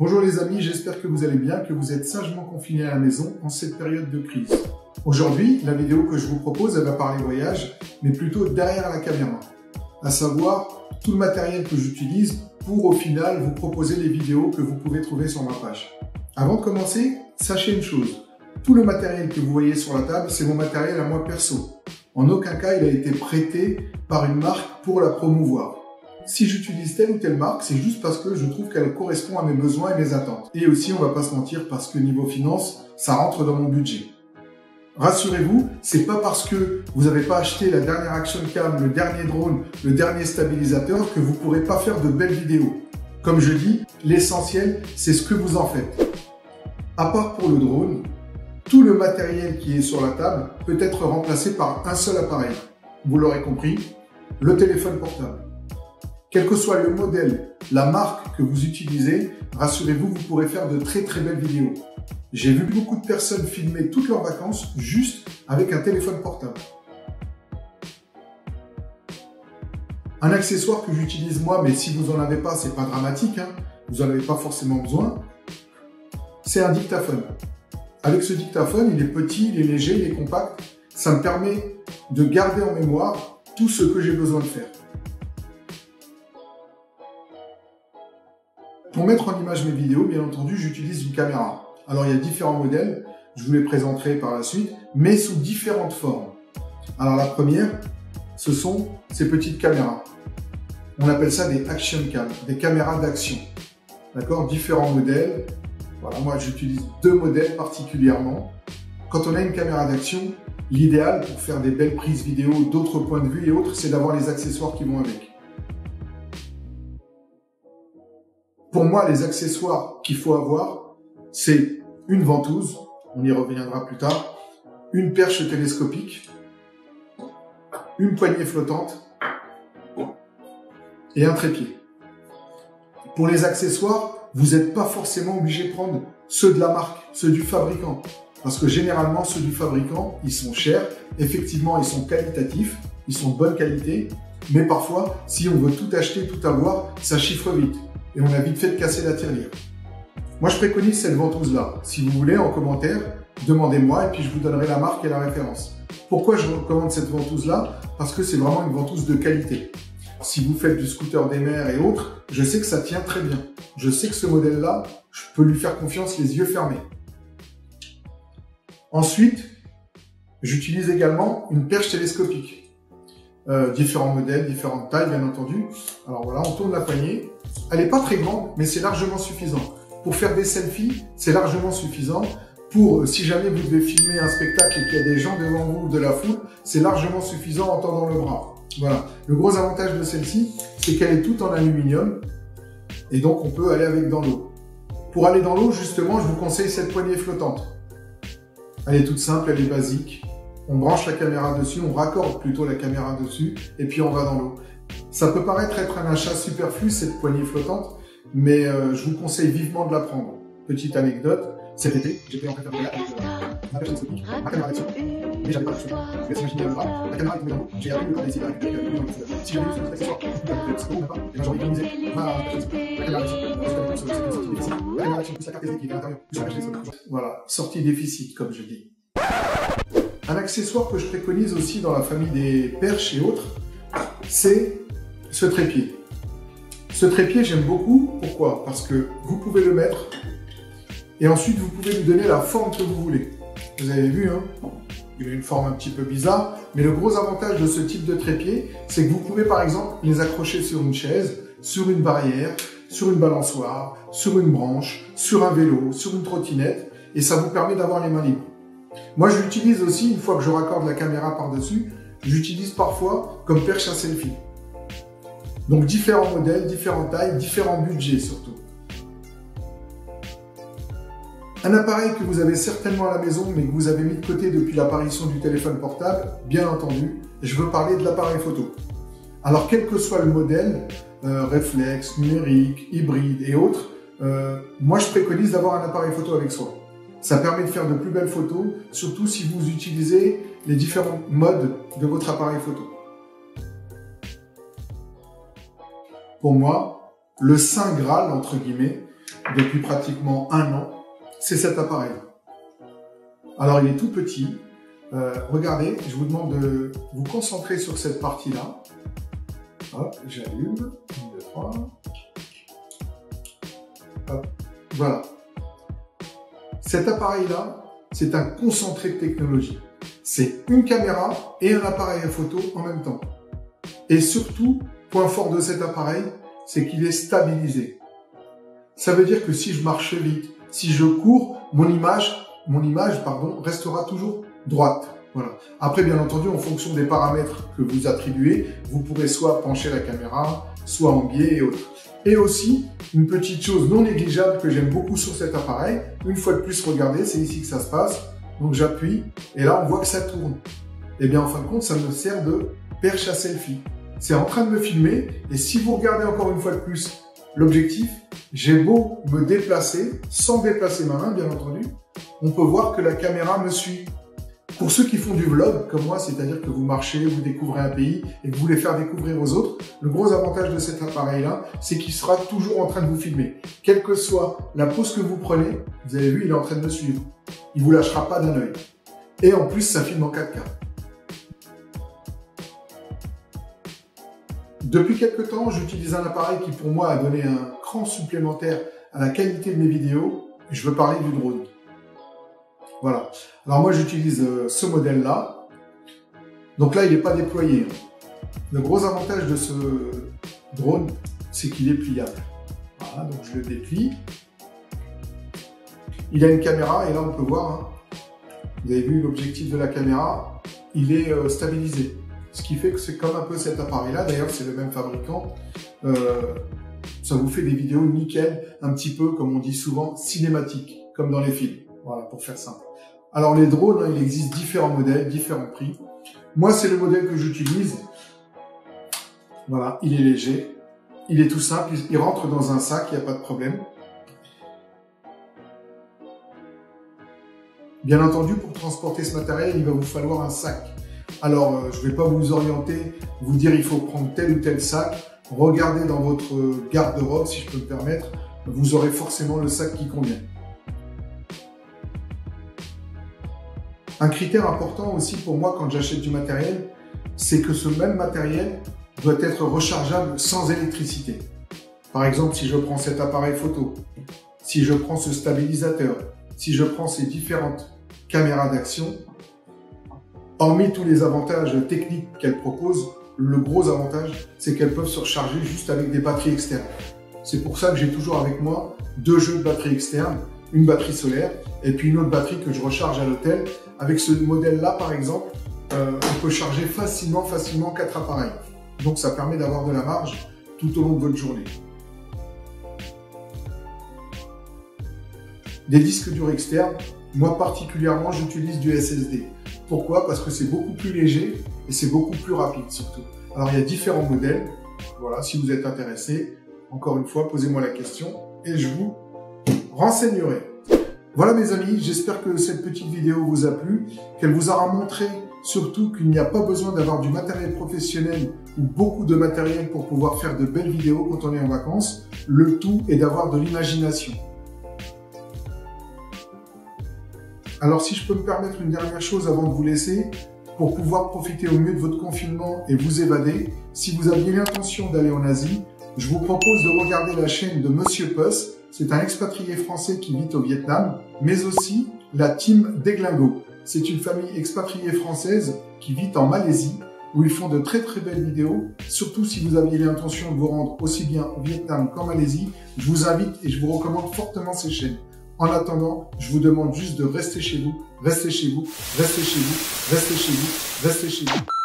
Bonjour les amis, j'espère que vous allez bien, que vous êtes sagement confinés à la maison en cette période de crise. Aujourd'hui, la vidéo que je vous propose, elle va parler voyage, mais plutôt derrière la caméra. À savoir, tout le matériel que j'utilise pour au final vous proposer les vidéos que vous pouvez trouver sur ma page. Avant de commencer, sachez une chose. Tout le matériel que vous voyez sur la table, c'est mon matériel à moi perso. En aucun cas, il a été prêté par une marque pour la promouvoir. Si j'utilise telle ou telle marque, c'est juste parce que je trouve qu'elle correspond à mes besoins et mes attentes. Et aussi, on va pas se mentir, parce que niveau finance, ça rentre dans mon budget. Rassurez-vous, c'est pas parce que vous n'avez pas acheté la dernière action cam, le dernier drone, le dernier stabilisateur que vous pourrez pas faire de belles vidéos. Comme je dis, l'essentiel, c'est ce que vous en faites. À part pour le drone, tout le matériel qui est sur la table peut être remplacé par un seul appareil. Vous l'aurez compris, le téléphone portable. Quel que soit le modèle, la marque que vous utilisez, rassurez-vous, vous pourrez faire de très belles vidéos. J'ai vu beaucoup de personnes filmer toutes leurs vacances juste avec un téléphone portable. Un accessoire que j'utilise moi, mais si vous n'en avez pas, c'est pas dramatique, hein, vous n'en avez pas forcément besoin, c'est un dictaphone. Avec ce dictaphone, il est petit, il est léger, il est compact, ça me permet de garder en mémoire tout ce que j'ai besoin de faire. Pour mettre en image mes vidéos, bien entendu, j'utilise une caméra. Alors, il y a différents modèles, je vous les présenterai par la suite, mais sous différentes formes. Alors, la première, ce sont ces petites caméras. On appelle ça des action cam, des caméras d'action. D'accord? Différents modèles. Voilà, moi, j'utilise deux modèles particulièrement. Quand on a une caméra d'action, l'idéal pour faire des belles prises vidéo, d'autres points de vue et autres, c'est d'avoir les accessoires qui vont avec. Pour moi, les accessoires qu'il faut avoir, c'est une ventouse, on y reviendra plus tard, une perche télescopique, une poignée flottante et un trépied. Pour les accessoires, vous n'êtes pas forcément obligé de prendre ceux de la marque, ceux du fabricant. Parce que généralement, ceux du fabricant, ils sont chers, effectivement, ils sont qualitatifs, ils sont de bonne qualité, mais parfois, si on veut tout acheter, tout avoir, ça chiffre vite. Et on a vite fait de casser la tirelire. Moi, je préconise cette ventouse-là. Si vous voulez, en commentaire, demandez-moi et puis je vous donnerai la marque et la référence. Pourquoi je recommande cette ventouse-là? Parce que c'est vraiment une ventouse de qualité. Si vous faites du scooter des mers et autres, je sais que ça tient très bien. Je sais que ce modèle-là, je peux lui faire confiance les yeux fermés. Ensuite, j'utilise également une perche télescopique. Différents modèles, différentes tailles, bien entendu. Alors voilà, on tourne la poignée. Elle n'est pas très grande, mais c'est largement suffisant. Pour faire des selfies, c'est largement suffisant. Pour, si jamais vous devez filmer un spectacle et qu'il y a des gens devant vous, de la foule, c'est largement suffisant en tendant le bras. Voilà. Le gros avantage de celle-ci, c'est qu'elle est toute en aluminium. Et donc, on peut aller avec dans l'eau. Pour aller dans l'eau, justement, je vous conseille cette poignée flottante. Elle est toute simple, elle est basique. On branche la caméra dessus, on raccorde plutôt la caméra dessus, et puis on va dans l'eau. Ça peut paraître être un achat superflu, cette poignée flottante, mais je vous conseille vivement de la prendre. Petite anecdote, cet été, j'étais en train de faire ma perche télescopique, ma caméra d'action, et j'avais pas d'action. Je vous laisse imaginer le bras, la caméra est tombée dans l'eau, j'ai appris le temps d'essayer de récupérer le temps. Si j'avais eu ce petit accessoire, c'est bon, pas, et ben j'aurais économisé ma perche télescopique, la caméra d'action, parce que c'était une sortie déficit, la caméra d'action plus la carte SD qui est à l'intérieur, plus la perche télescopique. Voilà, sortie déficit, comme je dis. Un accessoire que je préconise aussi dans la famille des perches et autres, c'est ce trépied. Ce trépied, j'aime beaucoup. Pourquoi? Parce que vous pouvez le mettre et ensuite vous pouvez lui donner la forme que vous voulez. Vous avez vu, hein? Il a une forme un petit peu bizarre, mais le gros avantage de ce type de trépied, c'est que vous pouvez par exemple les accrocher sur une chaise, sur une barrière, sur une balançoire, sur une branche, sur un vélo, sur une trottinette, et ça vous permet d'avoir les mains libres. Moi, je l'utilise aussi, une fois que je raccorde la caméra par-dessus, j'utilise parfois comme perche à selfie. Donc, différents modèles, différentes tailles, différents budgets surtout. Un appareil que vous avez certainement à la maison, mais que vous avez mis de côté depuis l'apparition du téléphone portable, bien entendu, je veux parler de l'appareil photo. Alors, quel que soit le modèle, réflexe, numérique, hybride et autres, moi, je préconise d'avoir un appareil photo avec soi. Ça permet de faire de plus belles photos, surtout si vous utilisez les différents modes de votre appareil photo. Pour moi, le saint graal, entre guillemets, depuis pratiquement 1 an, c'est cet appareil. Alors il est tout petit. Regardez, je vous demande de vous concentrer sur cette partie-là. Hop, j'allume. 1, 2, 3. Hop, voilà. Cet appareil-là, c'est un concentré de technologie. C'est une caméra et un appareil à photo en même temps. Et surtout, point fort de cet appareil, c'est qu'il est stabilisé. Ça veut dire que si je marche vite, si je cours, mon image restera toujours droite. Voilà. Après, bien entendu, en fonction des paramètres que vous attribuez, vous pourrez soit pencher la caméra, soit en biais et autres. Et aussi, une petite chose non négligeable que j'aime beaucoup sur cet appareil, une fois de plus, regardez, c'est ici que ça se passe. Donc j'appuie, et là, on voit que ça tourne. Et bien, en fin de compte, ça me sert de perche à selfie. C'est en train de me filmer, et si vous regardez encore une fois de plus l'objectif, j'ai beau me déplacer, sans déplacer ma main, bien entendu, on peut voir que la caméra me suit. Pour ceux qui font du vlog, comme moi, c'est-à-dire que vous marchez, vous découvrez un pays et que vous voulez faire découvrir aux autres, le gros avantage de cet appareil-là, c'est qu'il sera toujours en train de vous filmer. Quelle que soit la pose que vous prenez, vous avez vu, il est en train de me suivre. Il ne vous lâchera pas d'un œil. Et en plus, ça filme en 4K. Depuis quelques temps, j'utilise un appareil qui, pour moi, a donné un cran supplémentaire à la qualité de mes vidéos. Je veux parler du drone. Voilà. Alors moi, j'utilise ce modèle-là. Donc là, il n'est pas déployé. Le gros avantage de ce drone, c'est qu'il est pliable. Voilà, donc je le déplie. Il a une caméra et là, on peut voir, hein, vous avez vu l'objectif de la caméra, il est stabilisé. Ce qui fait que c'est comme un peu cet appareil-là. D'ailleurs, c'est le même fabricant. Ça vous fait des vidéos nickel, un petit peu, comme on dit souvent, cinématiques, comme dans les films. Voilà, pour faire simple. Alors les drones, hein, il existe différents modèles, différents prix. Moi, c'est le modèle que j'utilise. Voilà, il est léger, il est tout simple, il rentre dans un sac, il n'y a pas de problème. Bien entendu, pour transporter ce matériel, il va vous falloir un sac. Alors, je ne vais pas vous orienter, vous dire il faut prendre tel ou tel sac. Regardez dans votre garde-robe, si je peux me permettre, vous aurez forcément le sac qui convient. Un critère important aussi pour moi quand j'achète du matériel, c'est que ce même matériel doit être rechargeable sans électricité. Par exemple, si je prends cet appareil photo, si je prends ce stabilisateur, si je prends ces différentes caméras d'action, hormis tous les avantages techniques qu'elles proposent, le gros avantage, c'est qu'elles peuvent se recharger juste avec des batteries externes. C'est pour ça que j'ai toujours avec moi 2 jeux de batteries externes, une batterie solaire et puis une autre batterie que je recharge à l'hôtel. Avec ce modèle-là, par exemple, on peut charger facilement 4 appareils. Donc ça permet d'avoir de la marge tout au long de votre journée. Des disques durs externes, moi particulièrement, j'utilise du SSD. Pourquoi? Parce que c'est beaucoup plus léger et c'est beaucoup plus rapide surtout. Alors il y a différents modèles. Voilà, si vous êtes intéressé, encore une fois, posez-moi la question et je vous renseignerai. Voilà mes amis, j'espère que cette petite vidéo vous a plu, qu'elle vous aura montré surtout qu'il n'y a pas besoin d'avoir du matériel professionnel ou beaucoup de matériel pour pouvoir faire de belles vidéos quand on est en vacances. Le tout est d'avoir de l'imagination. Alors si je peux me permettre une dernière chose avant de vous laisser, pour pouvoir profiter au mieux de votre confinement et vous évader, si vous aviez l'intention d'aller en Asie, je vous propose de regarder la chaîne de Monsieur Puss. C'est un expatrié français qui vit au Vietnam, mais aussi la team Deglingo. C'est une famille expatriée française qui vit en Malaisie, où ils font de très belles vidéos. Surtout si vous aviez l'intention de vous rendre aussi bien au Vietnam qu'en Malaisie, je vous invite et je vous recommande fortement ces chaînes. En attendant, je vous demande juste de rester chez vous, rester chez vous, rester chez vous, rester chez vous, rester chez vous.